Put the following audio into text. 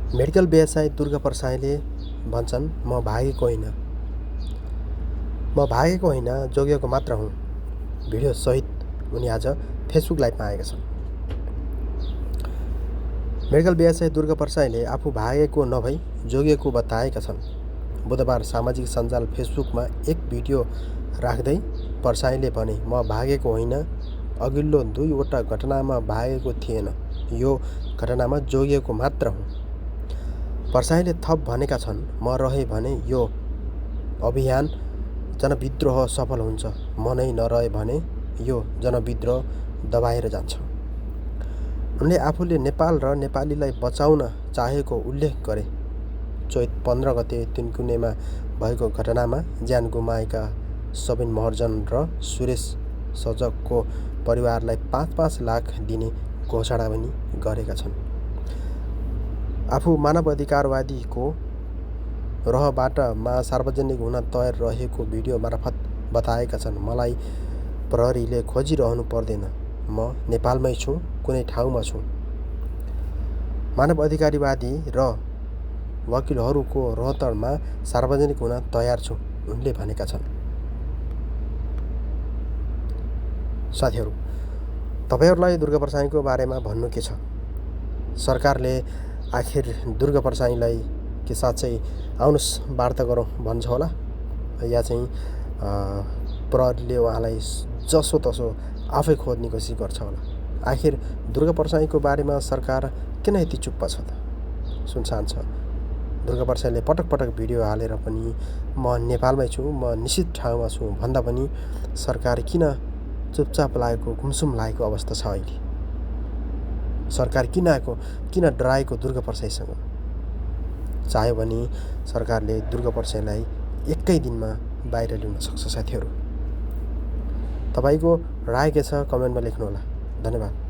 Medical व्यवसायी दुर्गा प्रसाईले भन्छन्, म भागेको होइन, जोगिएको मात्र हुँ। भिडियो सहित उनी आज फेसबुक लाइभमा आएका छन्। मेडिकल व्यवसायी दुर्गा प्रसाईले आफू भागेको नभई जोगिएको बताएका छन्। बुधबार सामाजिक सञ्जाल फेसबुकमा एक भिडियो राख्दै प्रसाईले भने, म भागेको होइन, अघिल्लो 2वटा घटनामा भागेको थिएन, यो घटनामा जोगिएको मात्र हुँ। प्रसाईले थप भनेका छन्, म रहे भने यो अभियान जनविद्रोह सफल हुन्छ, म नै नरहे भने यो जनविद्रोह दबाएर जान्छ। उनले आफूले नेपाल र नेपालीलाई बचाउन चाहेको उल्लेख गरे। चैत 15 गते तिनकुनेमा भएको घटनामा ज्यान गुमाएका सबिन महर्जन र सुरेश सजगको परिवारलाई 5-5 लाख दिने घोषणा पनि गरेका छन्। आफू मानवाधिकारवादीको रहबाट सार्वजनिक हुन तयार रहेको भिडियो मार्फत बताएका छन्। मलाई प्रहरीले खोजिरहनु पर्दैन, म नेपालमै छु, कुनै ठाउँमा छु। मानवाधिकारवादी र वकिलहरूको रोहतडमा सार्वजनिक हुन तयार छु, उनले भनेका छन्। साथीहरू, तपाईहरूलाई दुर्गा प्रसाईको बारेमा भन्नु के छ? सरकारले आखिर दुर्गा प्रसाईलाई के साँच्चै आउनुस् वार्ता गरौँ भन्छ होला, या चाहिँ प्रहरीले उहाँलाई जसोतसो आफै खोज्ने कोसिस गर्छ होला? आखिर दुर्गा प्रसाईको बारेमा सरकार किन यति चुप्प छ त? सुनसान छ। दुर्गा प्रसाईले पटक पटक भिडियो हालेर पनि म नेपालमै छु, म निश्चित ठाउँमा छु भन्दा पनि सरकार किन चुपचाप लागेको, गुमसुम लागेको अवस्था छ अहिले? सरकार किन डराएको दुर्गा प्रसाईसँग? चाह्यो भने सरकारले दुर्गा प्रसाईलाई एकै दिनमा बाहिर ल्याउन सक्छ। साथीहरू, तपाईको राय के छ कमेन्टमा लेख्नुहोला। धन्यवाद।